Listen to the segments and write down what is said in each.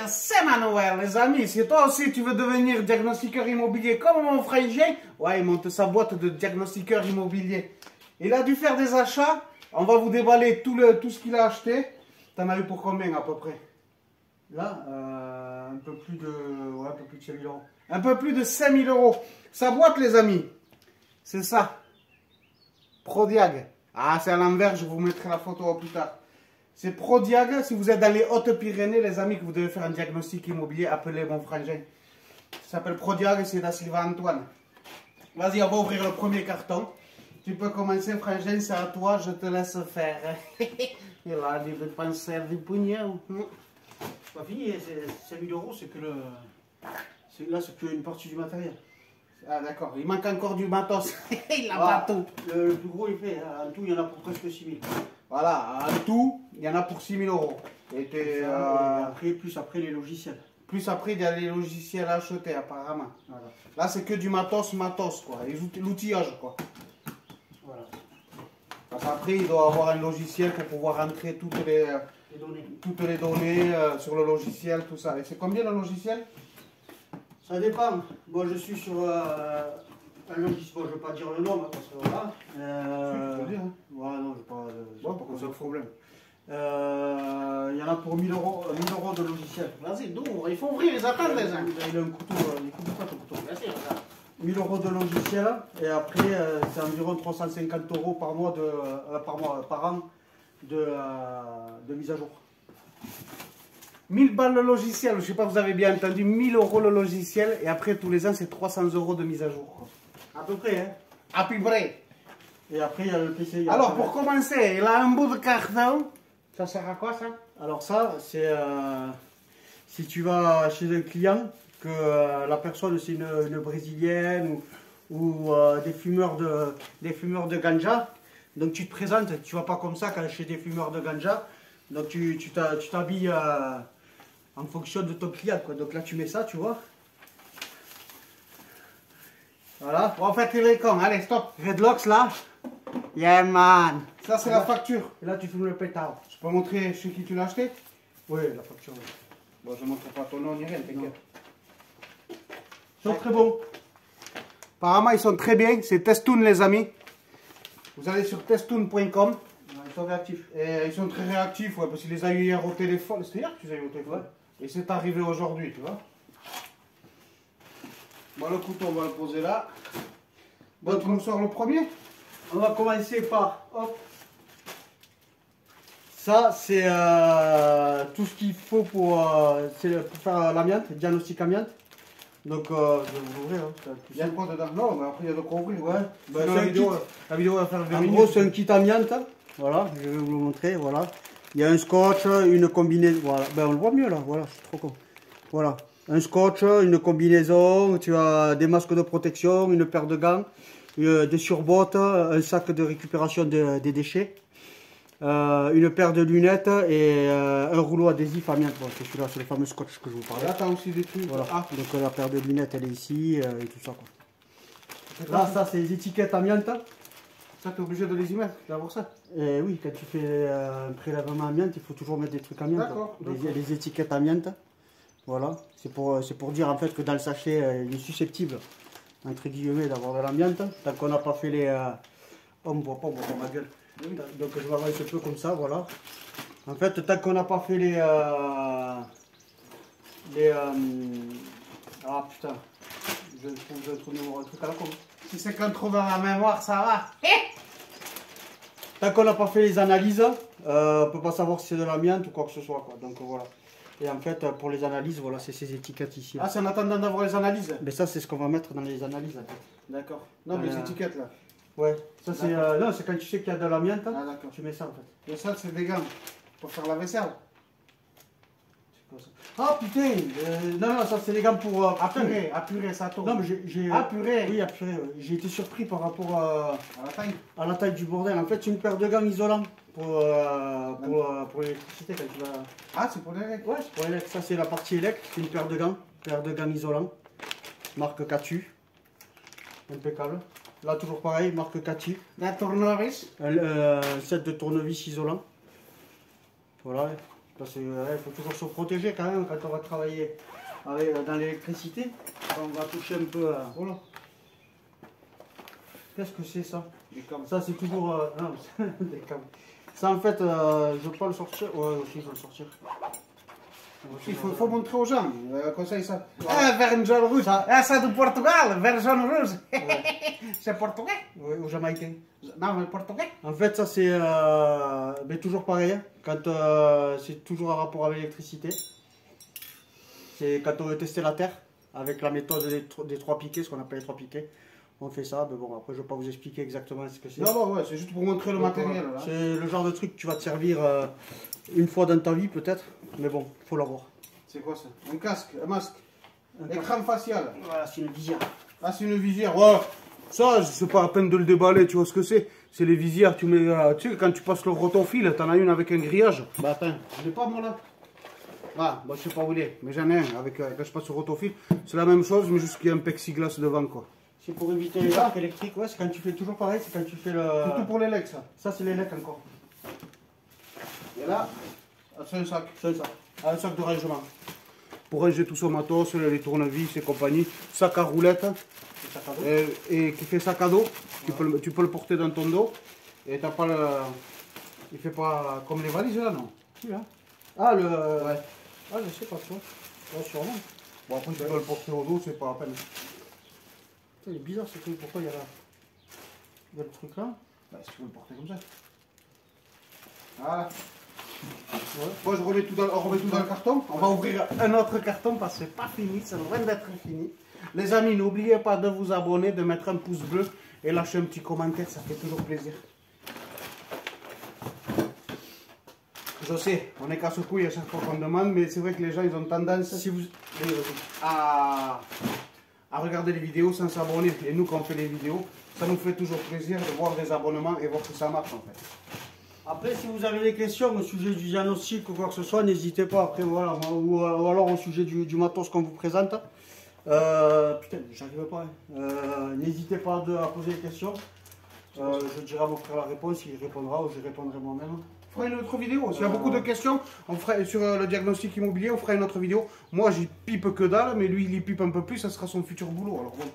c'est Manuel, les amis. Si toi aussi tu veux devenir diagnostiqueur immobilier comme mon frangin, ouais, il monte sa boîte de diagnostiqueur immobilier. Il a dû faire des achats. On va vous déballer tout ce qu'il a acheté. T'en as eu pour combien à peu près? Là, un peu plus de 5 000 euros. Un peu plus de 5 000 euros. Sa boîte, les amis, c'est ça. Prodiag. Ah, c'est à l'envers, je vous mettrai la photo plus tard. C'est Prodiag. Si vous êtes dans les Hautes-Pyrénées, les amis, que vous devez faire un diagnostic immobilier, appelez mon frangin. Ça s'appelle Prodiag et c'est da Silva Antoine. Vas-y, on va ouvrir le premier carton. Tu peux commencer, frangin, c'est à toi, je te laisse faire. Il a dit de penser du pognon. C'est pas fini, 5 000 euros, c'est que le. Là, c'est qu'une partie du matériel. Ah, d'accord, il manque encore du matos. Il n'a pas tout. Le plus gros, il fait. En tout, il y en a pour presque 6 000. Voilà, en tout, il y en a pour 6 000 euros. Et après, plus après les logiciels. Plus après, il y a les logiciels à acheter, apparemment. Voilà. Là, c'est que du matos, quoi. L'outillage, quoi. Voilà. Parce qu'après, il doit avoir un logiciel pour pouvoir entrer toutes les données sur le logiciel, tout ça. Et c'est combien le logiciel? Ça dépend. Moi, je suis sur un logiciel. Bon, je ne vais pas dire le nom, parce que voilà. Tu peux dire, hein. Ouais, non, je ne sais pas. C'est un problème. Il y en a pour 1 000 euros de logiciel. Vas-y, d'ouvre, il faut ouvrir les attentes, les gens. Il a un couteau, il coupe pas ton couteau. Vas-y, regarde. 1 000 euros de logiciel, et après, c'est environ 350 euros par mois par an de mise à jour. 1000 balles le logiciel, je ne sais pas, vous avez bien entendu, 1000 euros le logiciel, et après tous les ans c'est 300 euros de mise à jour. À peu près, hein. À peu près. Et après il y a le PC. Alors pour commencer, il a un bout de carton. Ça sert à quoi ça? Alors ça, c'est si tu vas chez un client, que la personne c'est une brésilienne ou des fumeurs de ganja, donc tu te présentes, tu vas pas comme ça quand chez des fumeurs de ganja, donc tu t'habilles en fonction de ton client, quoi. Donc là tu mets ça, tu vois. Voilà. Bon, en fait il est con, allez stop. Redlocks là. Yeah man. Ça c'est la facture. Et là tu fumes le pétard. Je peux montrer chez qui tu l'as acheté? Oui, la facture. Oui. Bon, je ne montre pas ton nom ni rien, t'inquiète. Ils sont très bons. Apparemment ils sont très bien, c'est Testoon les amis. Vous allez sur testoon.com. Ils sont réactifs. Et ils sont très réactifs, ouais, parce qu'il les a eu hier au téléphone. C'était hier que tu les as eu au téléphone. Ouais. Et c'est arrivé aujourd'hui, tu vois. Bon, le couteau, on va le poser là. Bon, tu nous sors le premier? On va commencer par, hop. Ça, c'est tout ce qu'il faut pour faire l'amiante, le diagnostic amiante. Donc, je vais vous ouvrir. Hein, il y a quoi dedans? Non, mais après, il y a de quoi ouvrir. Ouais. Bah, la vidéo va faire 2 en minutes. gros, c'est un kit amiante. Voilà, je vais vous le montrer. Voilà. Il y a un scotch, une combinaison. Voilà. Ben, on le voit mieux là. Voilà, c'est trop con. Voilà. Un scotch, une combinaison. Tu as des masques de protection, une paire de gants, des surbottes, un sac de récupération des déchets. Une paire de lunettes et un rouleau adhésif amiante. Bon, c'est celui-là, c'est le fameux scotch que je vous parlais. Là, tu as aussi des trucs. Voilà. Ah. Donc la paire de lunettes, elle est ici et tout ça. Quoi. Là, ça, c'est les étiquettes amiante. Ça, tu es obligé de les y mettre, d'abord ça. Et oui, quand tu fais un prélèvement amiante, il faut toujours mettre des trucs amiante. D'accord. Les étiquettes amiante. Voilà. C'est pour dire en fait que dans le sachet, il est susceptible, entre guillemets, d'avoir de l'amiante. Tant qu'on n'a pas fait les. Oh, on me voit pas, ma gueule. Donc je m'avance un peu comme ça, voilà. En fait, tant qu'on n'a pas fait les ah putain, je trouve un truc à la con. Si c'est qu'on trouve à la mémoire, ça va. Tant qu'on n'a pas fait les analyses, on ne peut pas savoir si c'est de l'amiante ou quoi que ce soit, quoi. Donc voilà. Et en fait, pour les analyses, voilà, c'est ces étiquettes ici. Ah, c'est en attendant d'avoir les analyses. Mais ça, c'est ce qu'on va mettre dans les analyses. D'accord. Non, mais les étiquettes là. Ouais, ça c'est non, c'est quand tu sais qu'il y a de l'amiante, ah, d'accord. tu mets ça en fait. Et ça, c'est des gants pour faire la vaisselle. C'est quoi ça? Ah putain, non, ça c'est les gants pour apurer, ça tourne. Non, mais j'ai apurer. Oui, apurer. Ouais. J'ai été surpris par rapport à la taille du bordel. En fait, c'est une paire de gants isolants pour l'électricité quand tu vas. Ah, c'est pour l'électrique. Ouais, c'est pour l'électrique. Ça c'est la partie électrique, c'est une paire de gants isolants. Marque Catu. Impeccable. Là, toujours pareil, marque Catu. La tournevis. Set de tournevis isolant. Voilà. Parce qu'il faut toujours se protéger quand même quand on va travailler dans l'électricité. On va toucher un peu à... Voilà. Qu'est-ce que c'est ça? Des câbles. Ça c'est toujours... non, des câbles. Ça en fait, je peux pas le sortir. Ouais, aussi je vais le sortir. Il faut montrer aux gens. Comme ça, ils savent. Ah, vert jaune rouge. Ah, ça du Portugal, vert jaune rouge. Ouais. C'est portugais? Oui, au Jamaïcain. Non, mais portugais. En fait, ça c'est mais toujours pareil. Hein. Quand c'est toujours en rapport avec l'électricité. C'est quand on veut tester la terre avec la méthode des 3 piquets, ce qu'on appelle les 3 piquets. On fait ça, mais bon, après je ne vais pas vous expliquer exactement ce que c'est. Non, non, ouais, c'est juste pour montrer le matériel. C'est le genre de truc que tu vas te servir une fois dans ta vie peut-être, mais bon, il faut l'avoir. C'est quoi ça? Un casque, un masque, écran facial. Voilà, c'est une visière. Ah, c'est une visière, ouais. Ça, c'est pas la peine de le déballer, tu vois ce que c'est? C'est les visières, tu mets, tu sais, quand tu passes le rotofil, t'en as une avec un grillage. Bah attends, Je l'ai pas moi là. Ah, bah, je sais pas où il est, mais j'en ai un avec, quand je passe le rotofil. C'est la même chose, mais juste qu'il y a un plexiglas devant, quoi. c'est pour éviter les arcs électriques, ouais, c'est quand tu fais toujours pareil, c'est quand tu fais le... C'est tout pour les legs, ça. Ça c'est les lecs encore. Et là, c'est un sac. C'est ça, un sac de rangement. Pour ranger tout son matos, les tournevis et compagnie. Sac à roulettes. C'est sac à dos. Et qui fait sac à dos. Tu peux le porter dans ton dos. Et t'as pas le... Il fait pas comme les valises là, non? Si, hein. Ah, le... Ouais. Ah, je sais pas trop. Ouais, sûrement. Bon, après, tu peux le porter au dos, c'est pas la peine. Il est bizarre ce truc, pourquoi il y a là? Il y a le truc là? Bah, si tu veux le porter comme ça. Voilà. Ouais. Moi, on remet tout dans le carton. On va ouvrir un autre carton parce que c'est pas fini, ça devrait d'être fini. Les amis, n'oubliez pas de vous abonner, de mettre un pouce bleu et lâcher un petit commentaire, ça fait toujours plaisir. Je sais, on est casse-couille à chaque fois qu'on demande, mais c'est vrai que les gens ils ont tendance à regarder les vidéos sans s'abonner. Et nous, quand on fait les vidéos, ça nous fait toujours plaisir de voir des abonnements et voir que ça marche en fait. Après, si vous avez des questions au sujet du diagnostic ou quoi que ce soit, n'hésitez pas. Après, voilà, ou alors au sujet du matos qu'on vous présente. Putain, j'arrive pas. N'hésitez pas à poser des questions. Je dirai à mon frère la réponse, il répondra ou je répondrai moi-même. On fera une autre vidéo. S'il y a beaucoup de questions, on fera, sur le diagnostic immobilier, on fera une autre vidéo. Moi, j'y pipe que dalle, mais lui, il y pipe un peu plus, ça sera son futur boulot. Alors bon.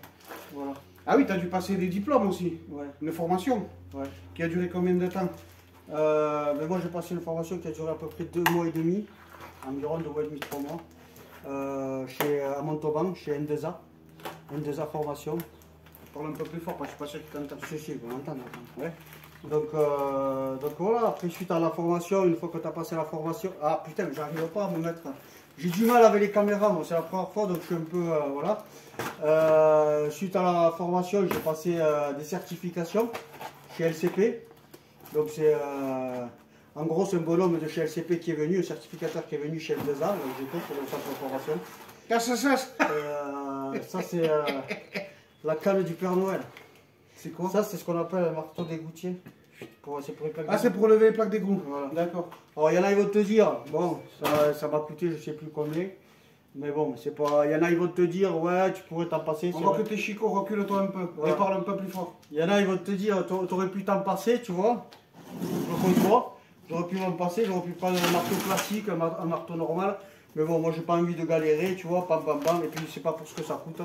Voilà. Ah oui, tu as dû passer des diplômes aussi. Ouais. Une formation. Ouais. Qui a duré combien de temps? Mais moi, j'ai passé une formation qui a duré à peu près 2 mois et demi, environ 2 mois et demi, 3 mois, à Montauban, chez Endesa. Endesa Formation. Je parle un peu plus fort parce que je suis pas sûr que tu entends. Si, on entend. Ouais. Donc voilà, après suite à la formation, une fois que tu as passé la formation, ah putain, j'arrive pas à me mettre, j'ai du mal avec les caméras, moi c'est la première fois donc je suis un peu, voilà. Suite à la formation, j'ai passé des certifications chez LCP, donc c'est, en gros c'est un bonhomme de chez LCP qui est venu, un certificateur qui est venu chez Endesa, donc j'étais sur le centre de formation. Ça c'est la canne du Père Noël. C'est quoi? Ça, c'est ce qu'on appelle un marteau d'égoutier. C'est pour les plaques Ah, c'est pour lever les plaques d'égout. Voilà. D'accord. Alors, il y en a, ils vont te dire, bon, ça m'a coûté je sais plus combien. Mais bon, c'est pas. Il y en a, ils vont te dire, ouais, tu pourrais t'en passer. On voit que t'es chico, recule-toi un peu. Voilà. Et parle un peu plus fort. Il y en a, ils vont te dire, t'aurais pu t'en passer, tu vois. Je conçois. J'aurais pu m'en passer, j'aurais pu prendre un marteau classique, un marteau normal. Mais bon, moi, j'ai pas envie de galérer, tu vois, pam, pam, pam. Et puis, c'est pas pour ce que ça coûte.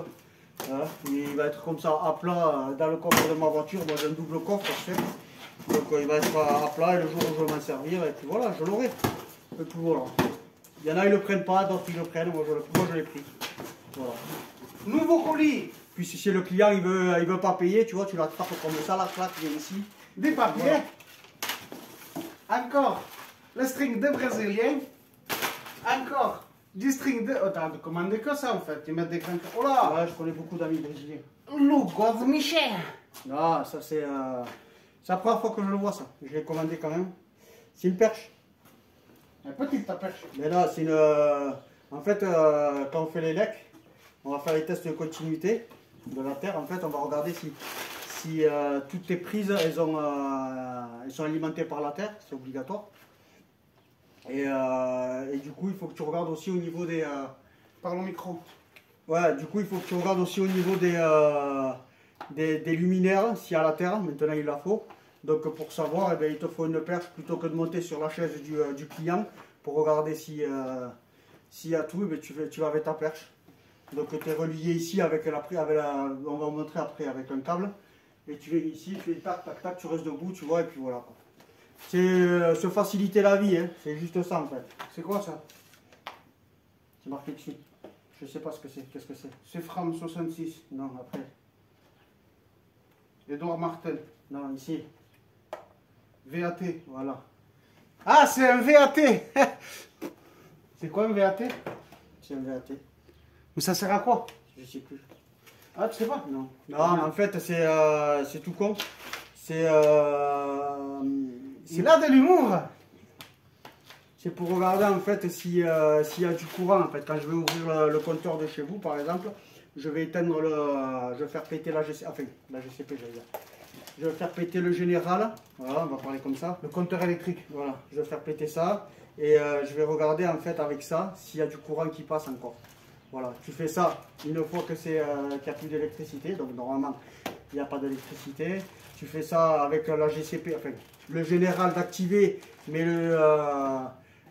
Voilà. Il va être comme ça à plat dans le coffre de ma voiture. Moi j'ai un double coffre, je sais. Donc il va être à plat et le jour où je vais m'en servir, et puis voilà, je l'aurai. Et puis voilà. Il y en a, ils le prennent pas, d'autres ils le prennent. Moi je l'ai pris. Voilà. Nouveau colis. Puis si le client il veut pas payer, tu vois, tu l'attrapes comme ça, la claque, viens ici. Des papiers. Voilà. Encore le string de brésilien. Encore du string de... Oh, t'as commandé que ça en fait. Ils mettent des crampes. Oh là. Ouais, je connais beaucoup d'amis brésiliens. Lugo de Michel. Non, ça c'est la première fois que je le vois ça. Je l'ai commandé quand même. C'est une perche. Un petite ta perche. Mais là, c'est une... en fait, quand on fait les lecs, on va faire les tests de continuité de la terre. En fait, on va regarder si toutes les prises, elles sont alimentées par la terre. C'est obligatoire. Et du coup, il faut que tu regardes aussi au niveau des... Parle au micro. Ouais, du coup, il faut que tu regardes aussi au niveau des luminaires, s'il y a la terre. Maintenant, il la faut. Donc, pour savoir, eh bien, il te faut une perche plutôt que de monter sur la chaise du client pour regarder si s'il y a tout, ben, tu vas avec ta perche. Donc tu es relié ici avec on va montrer après avec un câble. Et tu es ici, tu fais tac, tac, tac, tu restes debout, tu vois, et puis voilà. C'est se faciliter la vie, hein. C'est juste ça en fait. C'est quoi ça? C'est marqué dessus. Je sais pas ce que c'est. Qu'est-ce que c'est? C'est Fram 66. Non, après. Edouard Martin. Non, ici. VAT. Voilà. Ah, c'est un VAT. C'est quoi un VAT? C'est un VAT. Mais ça sert à quoi? Je sais plus. Ah, tu sais pas? Non. Non, mais en fait, c'est tout con. C'est Il a de l'humour. c'est pour regarder en fait s'il y a du courant. En fait, quand je vais ouvrir le compteur de chez vous, par exemple, je vais éteindre je vais faire péter la GCP, enfin la GCP, j'allais dire. Je vais faire péter le général. Voilà, on va parler comme ça. Le compteur électrique. Voilà, je vais faire péter ça et je vais regarder en fait avec ça s'il y a du courant qui passe encore. Voilà, tu fais ça une fois que qu'il n'y a plus d'électricité, donc normalement il n'y a pas d'électricité. Tu fais ça avec la GCP, enfin le général d'activer, mais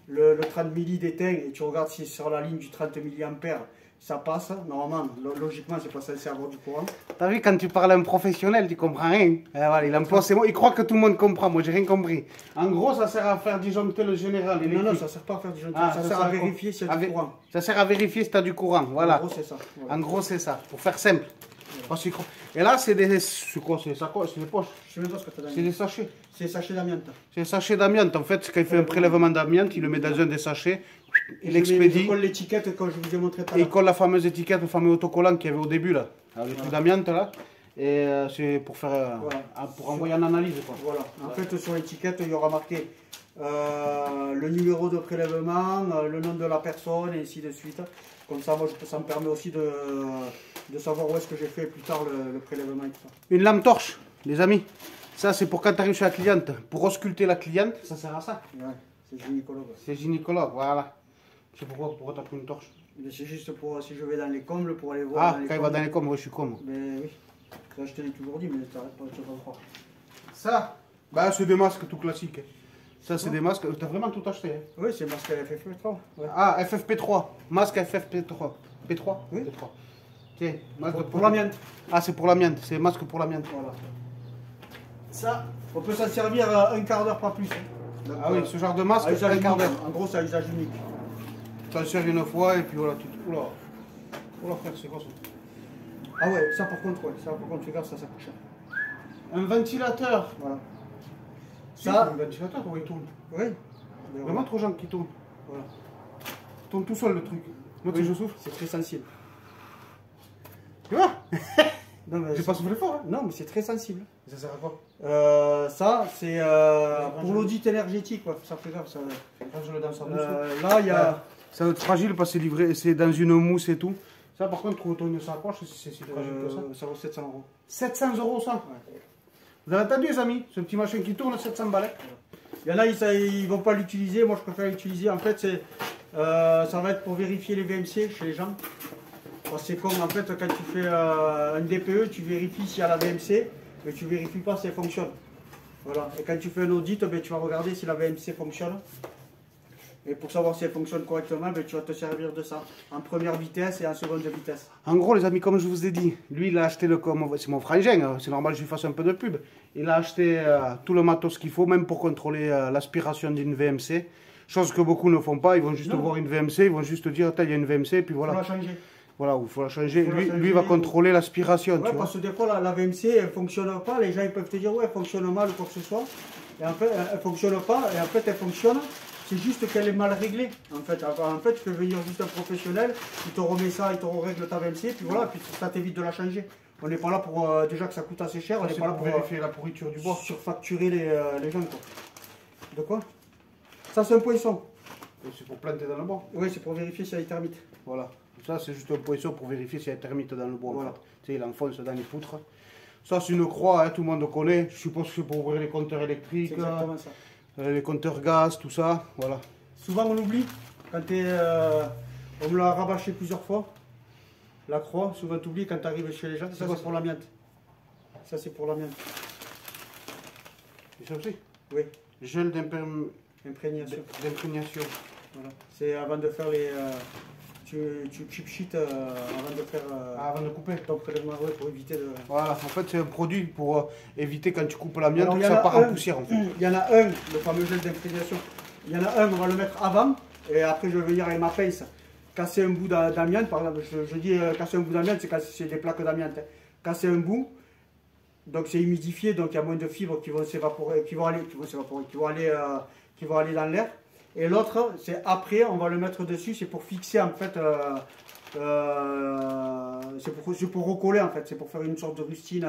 le 30 milli d'éteint et tu regardes si sur la ligne du 30 mA ça passe. Normalement, logiquement, c'est pas censé avoir du courant. T'as vu, quand tu parles à un professionnel, tu comprends rien. Voilà, il emploie ces mots, il croit que tout le monde comprend. Moi, j'ai rien compris. En gros, ça sert à faire disjoncter le général. Non, non, ça sert pas à faire disjoncter, Ah, ça sert à vérifier s'il y a du courant. Ça sert à vérifier si tu as du courant. Voilà. En gros, c'est ça. Voilà. En gros, c'est ça. Pour faire simple. Et là, c'est des. C'est quoi? C'est ça quoi? C'est des poches. Je sais même pas ce que tu as C'est des sachets. C'est des sachets d'amiante. C'est des sachets d'amiante. En fait, quand il fait un prélèvement d'amiante, il le met dans un des sachets. Il Je expédie. colle l'étiquette comme je vous ai montré tout à Et il l'heure. colle la fameuse étiquette, le fameux autocollant qu'il y avait au début là. Avec le truc d'amiante là. Et c'est pour faire. Voilà. Pour envoyer en analyse quoi. Voilà. En fait, sur l'étiquette, il y aura marqué le numéro de prélèvement, le nom de la personne, et ainsi de suite. Comme ça, moi, ça me permet aussi de savoir où est-ce que j'ai fait plus tard le prélèvement et tout ça. Une lampe torche, les amis. Ça, c'est pour quand tu arrives chez la cliente. Pour ausculter la cliente, ça sert à ça. Ouais, c'est gynécologue. C'est gynécologue, voilà. Je sais pourquoi tu as pris une torche. Mais c'est juste pour si je vais dans les combles pour aller voir. Ah, quand il va dans les coms, ouais, je suis con. Mais oui, ça je te l'ai toujours dit, mais t'arrêtes pas, tu vas pas croire. Ça, bah, c'est des masques tout classiques. Ça, c'est des masques. T'as vraiment tout acheté. Hein. Oui, c'est masque à FFP3. Ouais. Ah, FFP3. Masque FFP3. P3 Oui. P3. Tiens, masque Pour l'amiante. Ah, c'est pour l'amiante. C'est masque pour l'amiante. Voilà. Ça, on peut s'en servir un quart d'heure, pas plus. Donc, Ah oui, ce genre de masque, à usage un quart unique. d'heure. En gros, c'est à usage unique. Tu en sers une fois et puis voilà. Oula. Oula, frère, c'est quoi ça? Ah ouais, ça par contre, fais gaffe, ça coûte cher. Un ventilateur. Voilà. Ça, un ventilateur, oui, il tourne. Oui. Vraiment trop gens qui tourne. Voilà. Il tourne tout seul le truc. Moi, tu sais, je souffle. C'est très sensible. Tu vois? Non, mais J'ai pas soufflé fort. Hein. non, mais c'est très sensible. Ça sert à quoi? Ça, c'est pour l'audit énergétique. Ouais. Ça fait gaffe. Ça... Range-le dans sa mousse. Là, il y a. Ça va être fragile parce que c'est livré, c'est dans une mousse et tout. Ça, par contre, trouve-toi une sacoche, c'est si fragile que ça. Ça vaut 700 euros. 700 € ça. Ouais. Vous avez entendu, les amis? Ce petit machin qui tourne, 700 balles. Il y en a, ils vont pas l'utiliser. Moi, je préfère l'utiliser. En fait, ça va être pour vérifier les VMC chez les gens. C'est comme en fait quand tu fais un DPE, tu vérifies s'il y a la VMC, mais tu vérifies pas si elle fonctionne. Voilà. Et quand tu fais un audit, ben, tu vas regarder si la VMC fonctionne. Et pour savoir si elle fonctionne correctement, ben, tu vas te servir de ça. En première vitesse et en seconde vitesse. En gros, les amis, comme je vous ai dit, lui, il a acheté c'est mon frangin, hein, c'est normal que je lui fasse un peu de pub. Il a acheté tout le matos qu'il faut, même pour contrôler l'aspiration d'une VMC. Chose que beaucoup ne font pas, ils vont juste voir une VMC, ils vont juste dire, il y a une VMC, et puis voilà. Il faut la changer. Voilà, il faut la changer. Lui, il va contrôler l'aspiration. Ouais, parce que des fois, la VMC, elle ne fonctionne pas. Les gens ils peuvent te dire, ouais, elle fonctionne mal ou quoi que ce soit. Et en fait, elle ne fonctionne pas. Et en fait, elle fonctionne. C'est juste qu'elle est mal réglée. En fait, tu peux venir juste un professionnel, il te remet ça, il te règle ta VMC, puis voilà, puis ça t'évite de la changer. On n'est pas là pour, déjà que ça coûte assez cher, on n'est pas là pour vérifier la pourriture du bois. Surfacturer les gens, quoi. De quoi? Ça, c'est un poisson. C'est pour planter dans le bois. Oui, c'est pour vérifier s'il y a des termites. Voilà. Ça, c'est juste un poisson pour vérifier s'il y a des termites dans le bois. Voilà. En fait. Tu sais, il enfonce dans les poutres. Ça, c'est une croix, hein, tout le monde connaît. Je suppose que c'est pour ouvrir les compteurs électriques, C'est exactement ça. Les compteurs gaz, tout ça. Voilà. Souvent, on oublie. Quand on me l'a rabâché plusieurs fois. La croix, souvent tu oublies quand tu arrives chez les gens. Ça, c'est pour l'amiante. Ça, c'est pour l'amiante. Et ça aussi? Oui. Gel Imprégnation. d'imprégnation. Voilà. C'est avant de faire les... tu chip sheet avant de faire... Avant de couper. ton prélèvement, ouais, pour éviter de... Voilà, en fait c'est un produit pour éviter quand tu coupes l'amiante Alors, que il y en ça a part en poussière en fait. Il y en a un, le fameux gel d'imprégnation. Il y en a un, on va le mettre avant, et après je vais venir avec ma pince casser un bout d'amiante. Par exemple, je dis casser un bout d'amiante, c'est des plaques d'amiante. Hein. Casser un bout, donc c'est humidifié, donc il y a moins de fibres qui vont s'évaporer, qui vont aller dans l'air. Et l'autre, c'est après, on va le mettre dessus, c'est pour fixer en fait, c'est pour recoller en fait, c'est pour faire une sorte de rustine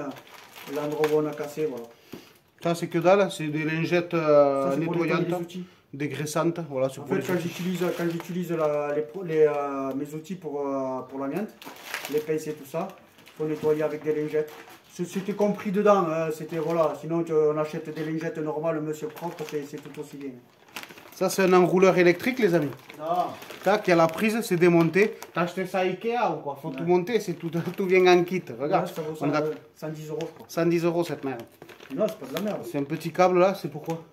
l'endroit où on a cassé, voilà. Ça c'est que dalle, c'est des lingettes Ça, c'est pour nettoyer les nettoyantes, outils. dégraissantes. Voilà, c'est En pour fait, les quand outils. j'utilise mes outils pour l'amiante, les pinces et tout ça, il faut nettoyer avec des lingettes. C'était compris dedans, hein, c'était voilà. Sinon, on achète des lingettes normales, monsieur propre, c'est tout aussi bien. Ça c'est un enrouleur électrique les amis. Non. Tac, il y a la prise, c'est démonté. T'as acheté ça à Ikea ou quoi? Faut tout monter, c'est tout, tout vient en kit. Regarde, Ouais, ça vaut on a 110 euros, je crois. 110 € cette merde. Non, c'est pas de la merde. C'est un petit câble là, c'est pourquoi?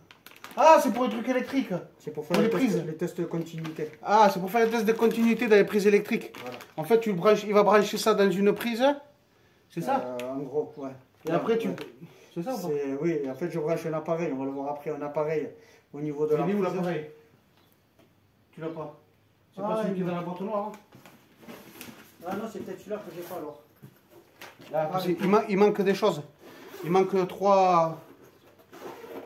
Ah, c'est pour les trucs électriques. C'est pour faire Pour les prises. les tests de continuité. Ah, c'est pour faire les tests de continuité dans les prises électriques. Voilà. En fait, tu le branches, il va brancher ça dans une prise. C'est ça? En gros, ouais. Et après, tu. Ouais. C'est ça ou pas? Oui, et en fait, je branche un appareil, on va le voir après, un appareil au niveau de la Il est où prise. l'appareil? Tu l'as pas? C'est Ah, pas celui qui est il- dans la boîte noire. Hein? Ah non, c'est peut-être celui-là que j'ai pas alors. Parce qu'il manque des choses. Il manque 3.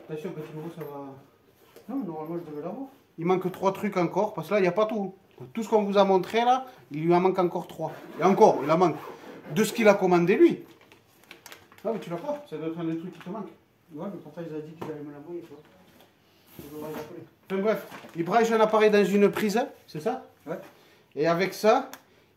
Attention, quand tu le vois, ça va. Non, normalement, je devais l'avoir. Il manque 3 trucs encore, parce que là, il n'y a pas tout. Tout ce qu'on vous a montré là, il lui en manque encore 3. Et encore, il en manque. De ce qu'il a commandé lui. Ah, mais tu l'as pas, ça doit être un des trucs qui te manque. Ouais, mais pourtant, ils ont dit qu'ils allaient me l'envoyer, tu vois. Je devrais les appeler. Enfin bref, il branche un appareil dans une prise, c'est ça? Ouais. Et avec ça,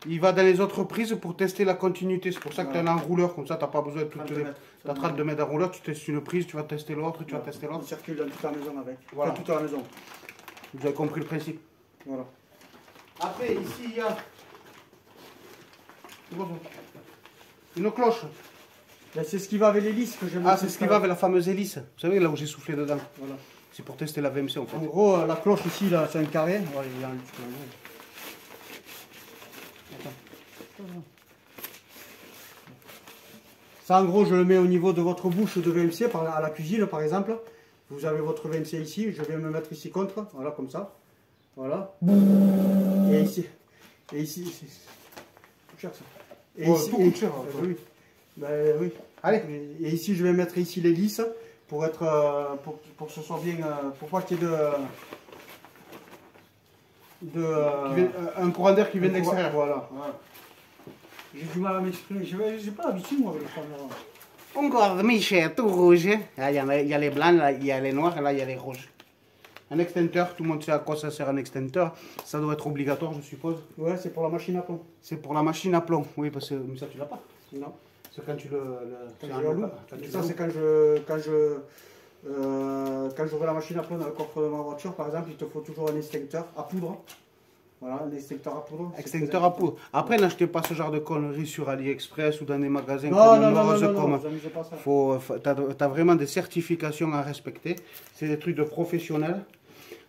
il va dans les autres prises pour tester la continuité. C'est pour ça que tu as un enrouleur, comme ça, tu n'as pas besoin de tout. 30 Tu mètres. as 32 mètres d'enrouleur, tu testes une prise, tu vas tester l'autre, tu vas tester On l'autre. circule dans toute la maison avec. Voilà. Enfin, toute la maison. Vous avez compris le principe. Voilà. Après, ici, il y a c'est quoi ça? Une cloche. Là, c'est ce qui va avec l'hélice que j'aime. Ah, c'est ce qui va avec la fameuse hélice. Vous savez, là où j'ai soufflé dedans. Voilà. C'est pour tester la VMC en fait. En gros, la cloche ici, là, c'est un carré. Voilà, il y a un petit peu. Attends. Ça, en gros, je le mets au niveau de votre bouche de VMC, à la cuisine, par exemple. Vous avez votre VMC ici, je vais me mettre ici contre, voilà, comme ça. Voilà. Et ici. C'est cher, ça. Et Ouais, ici, tout coûte cher, hein, oui. Ben, oui. Allez. Et ici, je vais mettre ici l'hélice pour être, pour que ce soit bien, pour pas qu'il y ait Un courant d'air qui vient de l'extérieur. Voilà. J'ai du mal à m'exprimer. J'ai pas l'habitude, moi, avec la caméra. Encore Michel, tout rouge. Ah, il y a les blancs, là, il y a les noirs, là, il y a les rouges. Un extincteur, tout le monde sait à quoi ça sert un extincteur. Ça doit être obligatoire, je suppose. Ouais, c'est pour la machine à plomb. C'est pour la machine à plomb. Oui, parce que mais ça, tu l'as pas. Non. C'est quand tu le. Quand c'est je un l'allume. local. Quand tu Ça, l'allumes. c'est quand j'ouvre la machine à plomb dans le coffre de ma voiture, par exemple, il te faut toujours un extincteur à poudre. Voilà, un extincteur à poudre. Extincteur à poudre. Après, n'achetez pas ce genre de conneries sur AliExpress ou dans des magasins Non, comme non, non, Lowe's, non, non, comme- vous amusez pas ça. T'as vraiment des certifications à respecter. C'est des trucs de professionnels.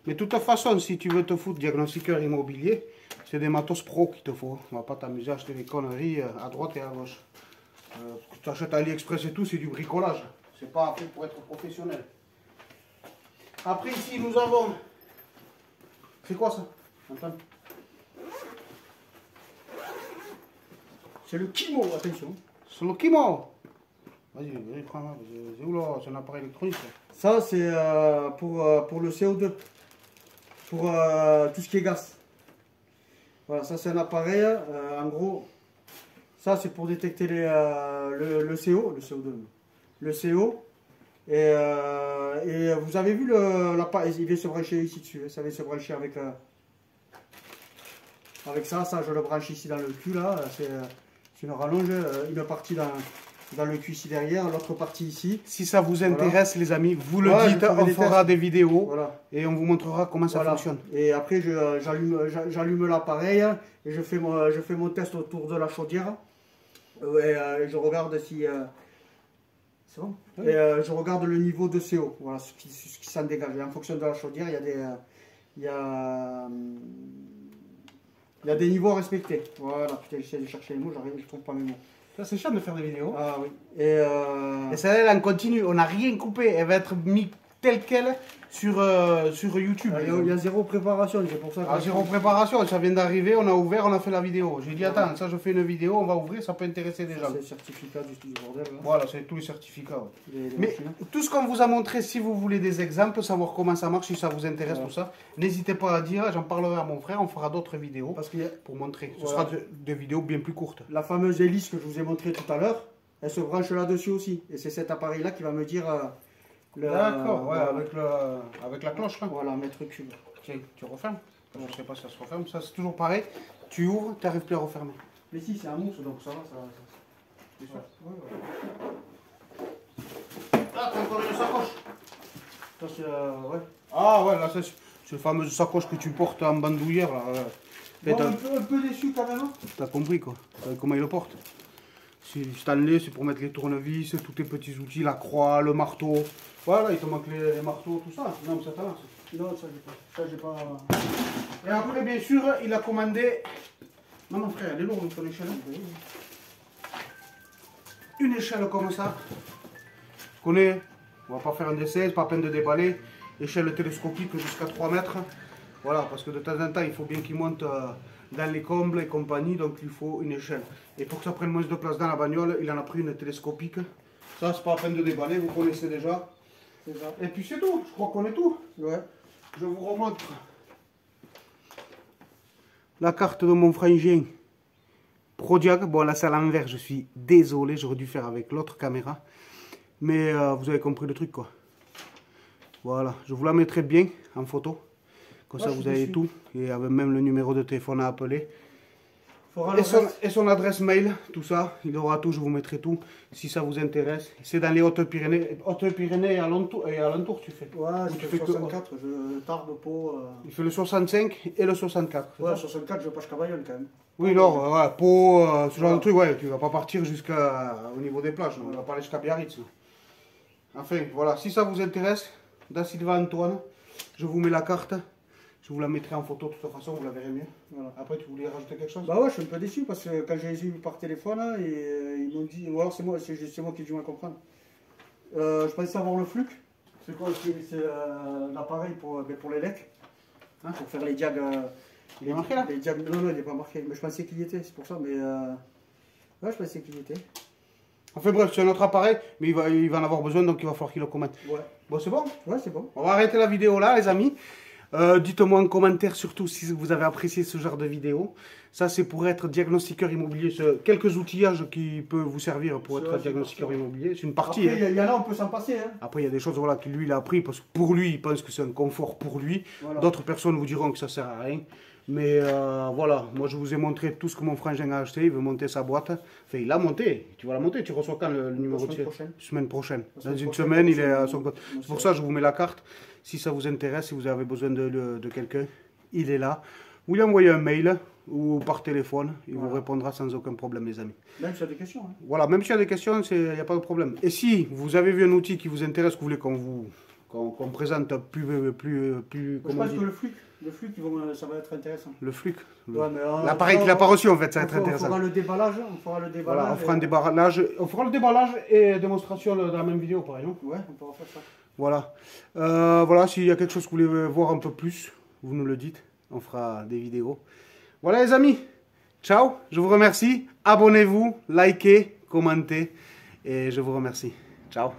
Mais de toute façon, si tu veux te foutre diagnostiqueur immobilier, c'est des matos pro qu'il te faut. On va pas t'amuser à acheter des conneries à droite et à gauche. Tu achètes à AliExpress et tout, c'est du bricolage. C'est pas fait pour être professionnel. Après, ici, nous avons. C'est quoi ça? Antoine? C'est le Kimo, attention. C'est le Kimo. Vas-y, prends-moi. C'est où là? C'est un appareil électronique. Ça. Ça, c'est pour le CO2. Pour tout ce qui est gaz. Voilà, ça c'est un appareil. En gros, ça c'est pour détecter le CO, le CO2. Le CO. Et vous avez vu l'appareil, il vient se brancher ici dessus. Ça vient se brancher avec ça. Ça, je le branche ici dans le cul là. C'est une rallonge, une partie dans le cul ici derrière, l'autre partie ici. Si ça vous intéresse, les amis, vous le Ouais, dites, je ferai on des fera tests. des vidéos Voilà. et on vous montrera comment ça Voilà. fonctionne. Et après, j'allume l'appareil et je fais mon test autour de la chaudière. Et je regarde si. C'est bon? Oui. Et je regarde le niveau de CO, voilà, ce qui s'en dégage. Et en fonction de la chaudière, il il y a des niveaux à respecter. Voilà, putain, j'essaie de chercher les mots, j'arrive, je trouve pas mes mots. Ça, c'est chiant de faire des vidéos. Ah oui. Et celle-là, elle en continue. On n'a rien coupé. Elle va être mise telle qu'elle sur YouTube. Il y a zéro préparation, c'est pour ça que... Ah, zéro préparation, ça vient d'arriver, on a ouvert, on a fait la vidéo. J'ai dit, attends, ça je fais une vidéo, on va ouvrir, ça peut intéresser des gens. C'est le certificat du bordel. Là. Voilà, c'est tous les certificats. Ouais. Les Mais machines. tout ce qu'on vous a montré, si vous voulez des exemples, savoir comment ça marche, si ça vous intéresse, tout ça, n'hésitez pas à dire, j'en parlerai à mon frère, on fera d'autres vidéos Parce qu'il y a pour montrer. Ce Voilà. sera des vidéos bien plus courtes. la fameuse hélice que je vous ai montrée tout à l'heure, elle se branche là-dessus aussi. Et c'est cet appareil-là qui va me dire... D'accord, ouais, voilà. avec la cloche là. Voilà, mètre cube. Tiens, tu refermes. Je ne sais pas si ça se referme, ça c'est toujours pareil. Tu ouvres, tu n'arrives plus à refermer. Mais si, c'est un mousse, donc ça va, C'est sûr. Ouais. Ah, t'as encore une sacoche. Ça, c'est... ouais. Ah ouais, là c'est la fameuse sacoche que tu portes en bandoulière là. Bon, un peu déçu quand même. Hein. T'as compris quoi, comment il le porte. C'est Stanley, c'est pour mettre les tournevis, tous tes petits outils, la croix, le marteau. Voilà, il te manque les marteaux, tout ça. Non, mais ça t'avance. Non, ça j'ai pas. Ça j'ai pas. Et après, bien sûr, il a commandé. Non, mon frère, elle est lourde ton échelle. Une échelle comme ça. Tu connais, on va pas faire un décès, c'est pas la peine de déballer. Échelle télescopique jusqu'à 3 mètres. Voilà, parce que de temps en temps, il faut bien qu'il monte dans les combles et compagnie, donc il faut une échelle. Et pour que ça prenne moins de place dans la bagnole, il en a pris une télescopique. Ça, c'est pas la peine de déballer, vous connaissez déjà. C'est ça. Et puis c'est tout, je crois qu'on est tout. Ouais. Je vous remontre la carte de mon frangin Prodiag. Bon, là c'est à l'envers, je suis désolé, j'aurais dû faire avec l'autre caméra. Mais vous avez compris le truc quoi. Voilà, je vous la mettrai bien en photo. Comme ça vous avez tout. Et avec même le numéro de téléphone à appeler. Et son adresse mail, tout ça, il aura tout, je vous mettrai tout, si ça vous intéresse. C'est dans les Hautes-Pyrénées et alentour tu fais. Ouais, tu je fais fais 64, je tarde Pau. Il fait le 65 et le 64. Ouais, 64, je vais pas jusqu'à Bayonne quand même. Oui, non, ouais, Pau, ce genre de truc, ouais, tu vas pas partir jusqu'au niveau des plages, on va pas aller jusqu'à Biarritz. Enfin, voilà, si ça vous intéresse, Da Silva Antoine, je vous mets la carte. Je vous la mettrai en photo de toute façon, vous la verrez mieux. Voilà. Après, tu voulais rajouter quelque chose? Bah ouais, je suis un peu déçu parce que quand j'ai eu par téléphone, là, et ils m'ont dit, ou alors c'est moi qui ai du mal à comprendre. Je pensais avoir le flux. C'est quoi? C'est l'appareil pour les lecs, hein, pour faire les diags. Il est marqué là? Les diags, non, il n'est pas marqué, mais je pensais qu'il y était, c'est pour ça, mais ouais, je pensais qu'il y était. Enfin bref, c'est un autre appareil, mais il va en avoir besoin, donc il va falloir qu'il le commente. Ouais. Bon, c'est bon? Ouais, c'est bon. On va arrêter la vidéo là, les amis. Dites-moi en commentaire surtout si vous avez apprécié ce genre de vidéo. Ça c'est pour être diagnostiqueur immobilier, quelques outillages qui peuvent vous servir pour être diagnostiqueur immobilier. C'est une partie. Après, il y en a, on peut s'en passer. Hein. Après il y a des choses voilà, que lui il a appris parce que pour lui il pense que c'est un confort pour lui. Voilà. D'autres personnes vous diront que ça sert à rien. Mais voilà, moi je vous ai montré tout ce que mon frangin a acheté, il veut monter sa boîte. Enfin il l'a monté, tu vas la monter, tu reçois quand le numéro de semaine prochaine. Dans une semaine il est à son compte. C'est pour ça que je vous mets la carte. Si ça vous intéresse, si vous avez besoin de quelqu'un, il est là. Vous lui envoyez un mail ou par téléphone, il vous répondra sans aucun problème les amis. Même s'il y a des questions. Hein. Voilà, même s'il y a des questions, il n'y a pas de problème. Et si vous avez vu un outil qui vous intéresse, que vous voulez qu'on présente plus je pense que le flux ça va être intéressant. Le flux, ouais, l'appareil qu'il n'a pas reçu en fait, ça va être intéressant. On fera le déballage, Voilà, on fera le déballage et démonstration dans la même vidéo pareil, non? Ouais, on pourra faire ça. Voilà, voilà, s'il y a quelque chose que vous voulez voir un peu plus, vous nous le dites, on fera des vidéos. Voilà les amis, ciao, je vous remercie, abonnez-vous, likez, commentez et je vous remercie. Ciao.